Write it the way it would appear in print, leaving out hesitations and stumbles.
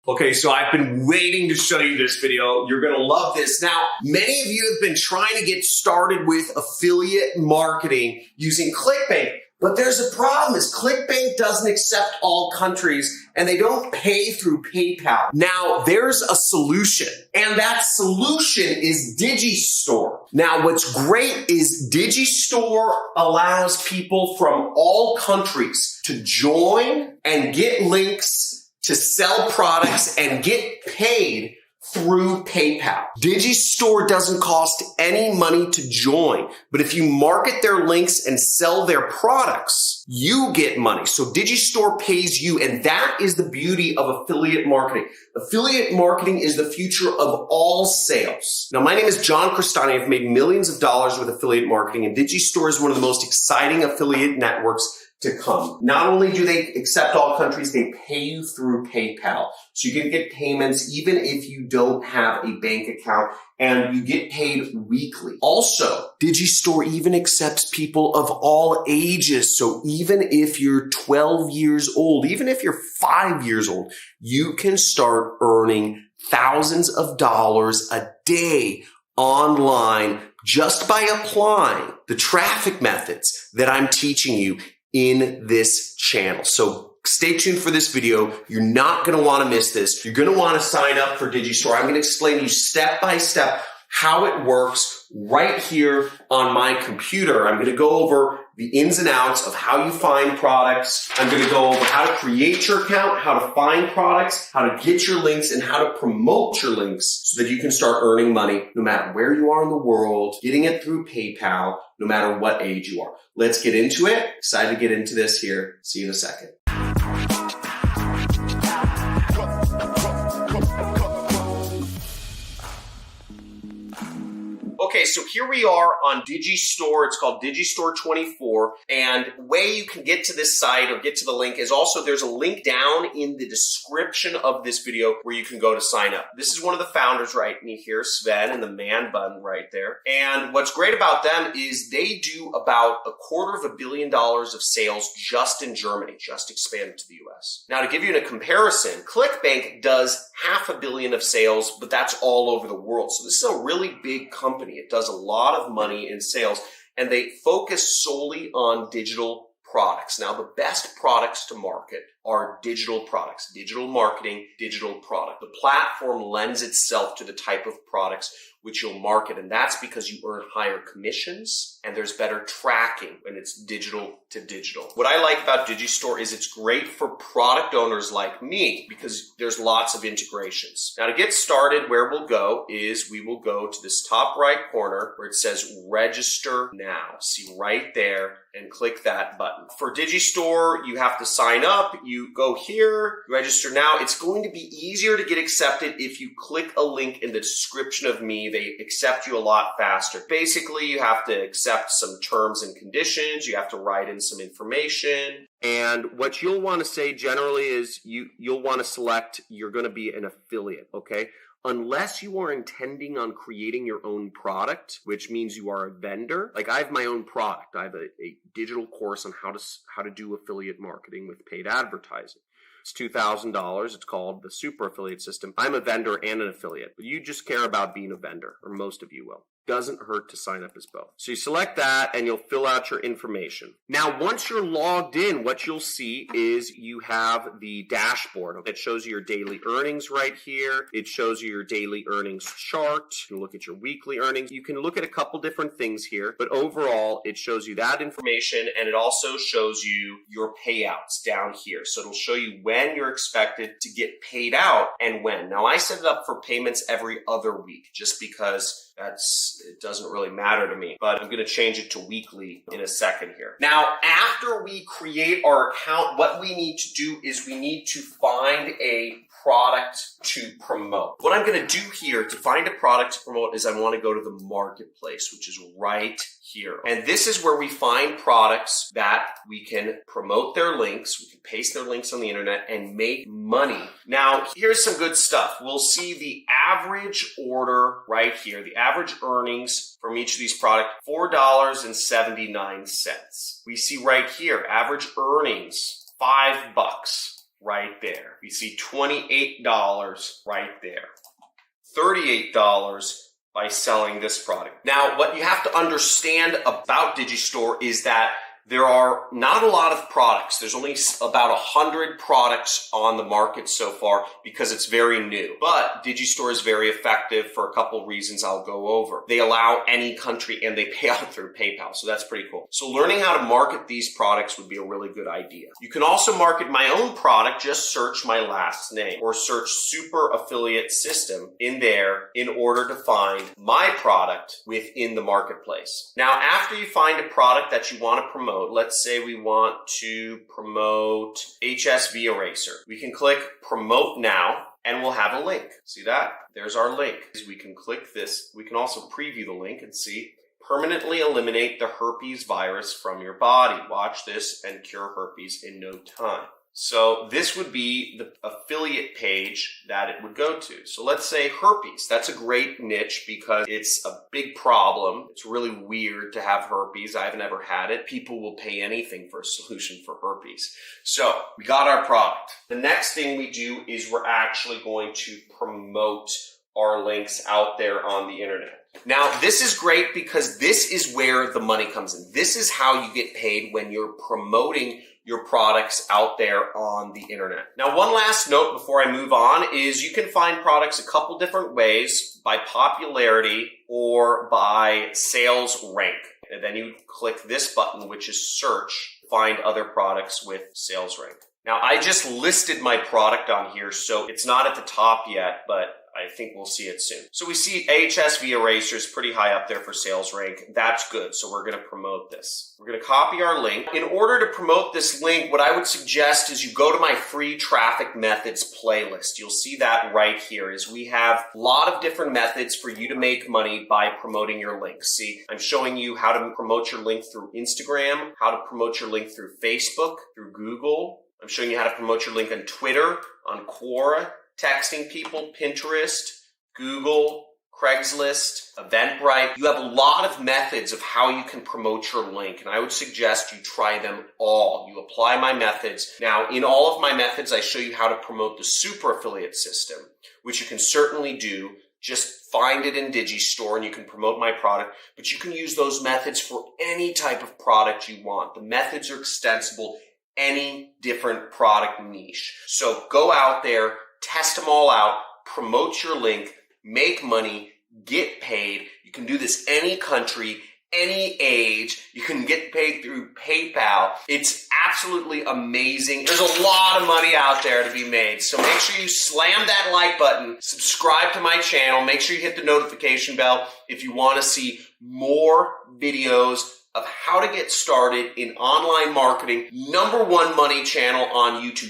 Okay, so I've been waiting to show you this video. You're gonna love this. Now, many of you have been trying to get started with affiliate marketing using ClickBank, but there's a problem is ClickBank doesn't accept all countries and they don't pay through PayPal. Now, there's a solution, and that solution is Digistore. Now, what's great is Digistore allows people from all countries to join and get links to sell products and get paid through PayPal. Digistore doesn't cost any money to join, but if you market their links and sell their products, you get money. So Digistore pays you, and that is the beauty of affiliate marketing. Affiliate marketing is the future of all sales. Now, my name is John Crestani. I've made millions of dollars with affiliate marketing, and Digistore is one of the most exciting affiliate networks to come. Not only do they accept all countries, they pay you through PayPal. So you can get payments even if you don't have a bank account, and you get paid weekly. Also, Digistore even accepts people of all ages. So even if you're 12 years old, even if you're 5 years old, you can start earning thousands of dollars a day online just by applying the traffic methods that I'm teaching you in this channel. So stay tuned for this video. You're not going to want to miss this. You're going to want to sign up for Digistore. I'm going to explain to you step by step how it works right here on my computer. I'm going to go over the ins and outs of how you find products. I'm going to go over how to create your account, how to find products, how to get your links, and how to promote your links so that you can start earning money no matter where you are in the world, getting it through PayPal, no matter what age you are. Let's get into it. Excited to get into this here. See you in a second. Okay, so here we are on Digistore. It's called Digistore24. And the way you can get to this site or get to the link is also there's a link down in the description of this video where you can go to sign up. This is one of the founders right here, Sven, and the man bun right there. And what's great about them is they do about $250 million of sales just in Germany, just expanded to the US. Now, to give you a comparison, ClickBank does $500 million of sales, but that's all over the world. So this is a really big company. It does a lot of money in sales, and they focus solely on digital products. Now, the best products to market are digital products, digital marketing, digital product. The platform lends itself to the type of products which you'll market, and that's because you earn higher commissions and there's better tracking when it's digital to digital. What I like about Digistore is it's great for product owners like me because there's lots of integrations. Now, to get started, where we'll go is we will go to this top right corner where it says register now. See right there, and click that button. For Digistore, you have to sign up. You go here, register now. It's going to be easier to get accepted if you click a link in the description of me. They accept you a lot faster. Basically, you have to accept some terms and conditions. You have to write in some information. And what you'll want to say generally is you'll want to select you're going to be an affiliate, okay? Unless you are intending on creating your own product, which means you are a vendor. Like I have my own product. I have a digital course on how to do affiliate marketing with paid advertising. It's $2,000. It's called the Super Affiliate System. I'm a vendor and an affiliate, but you just care about being a vendor, or most of you will. Doesn't hurt to sign up as both. So you select that and you'll fill out your information. Now, once you're logged in, what you'll see is you have the dashboard. It shows you your daily earnings right here. It shows you your daily earnings chart. You can look at your weekly earnings. You can look at a couple different things here, but overall, it shows you that information, and it also shows you your payouts down here. So it'll show you when you're expected to get paid out and when. Now, I set it up for payments every other week just because it doesn't really matter to me, but I'm going to change it to weekly in a second here. Now, after we create our account, what we need to do is we need to find a product to promote. What I'm going to do here to find a product to promote is I want to go to the marketplace, which is right here. And this is where we find products that we can promote their links, we can paste their links on the internet and make money. Now, here's some good stuff. We'll see the average order right here, the average earnings from each of these products, $4.79. We see right here, average earnings, $5. right there. We see $28 right there. $38 by selling this product. Now, what you have to understand about Digistore is that there are not a lot of products. There's only about 100 products on the market so far because it's very new. But Digistore is very effective for a couple reasons I'll go over. They allow any country and they pay out through PayPal, so that's pretty cool. So learning how to market these products would be a really good idea. You can also market my own product. Just search my last name or search Super Affiliate System in there in order to find my product within the marketplace. Now, after you find a product that you want to promote, let's say we want to promote HSV Eraser. We can click Promote Now and we'll have a link. See that? There's our link. We can click this. We can also preview the link and see permanently eliminate the herpes virus from your body. Watch this and cure herpes in no time. So this would be the affiliate page that it would go to. So let's say herpes. That's a great niche because it's a big problem. It's really weird to have herpes. I haven't ever had it. People will pay anything for a solution for herpes. So we got our product. The next thing we do is we're actually going to promote our links out there on the internet. Now, this is great because this is where the money comes in. This is how you get paid when you're promoting your products out there on the internet. Now, one last note before I move on is you can find products a couple different ways, by popularity or by sales rank. And then you click this button, which is search, find other products with sales rank. Now, I just listed my product on here, so it's not at the top yet, but I think we'll see it soon. So we see HSV Eraser is pretty high up there for sales rank. That's good. So we're going to promote this. We're going to copy our link. In order to promote this link, what I would suggest is you go to my free traffic methods playlist. You'll see that right here is we have a lot of different methods for you to make money by promoting your links. See, I'm showing you how to promote your link through Instagram, how to promote your link through Facebook, through Google. I'm showing you how to promote your link on Twitter, on Quora, texting people, Pinterest, Google, Craigslist, Eventbrite. You have a lot of methods of how you can promote your link, and I would suggest you try them all. You apply my methods. Now, in all of my methods, I show you how to promote the super affiliate system, which you can certainly do. Just find it in Digistore and you can promote my product, but you can use those methods for any type of product you want. The methods are extensible, any different product niche. So go out there, test them all out, promote your link, make money, get paid. You can do this any country, any age. You can get paid through PayPal. It's absolutely amazing. There's a lot of money out there to be made. So make sure you slam that like button, subscribe to my channel, make sure you hit the notification bell if you want to see more videos of how to get started in online marketing. #1 money channel on YouTube.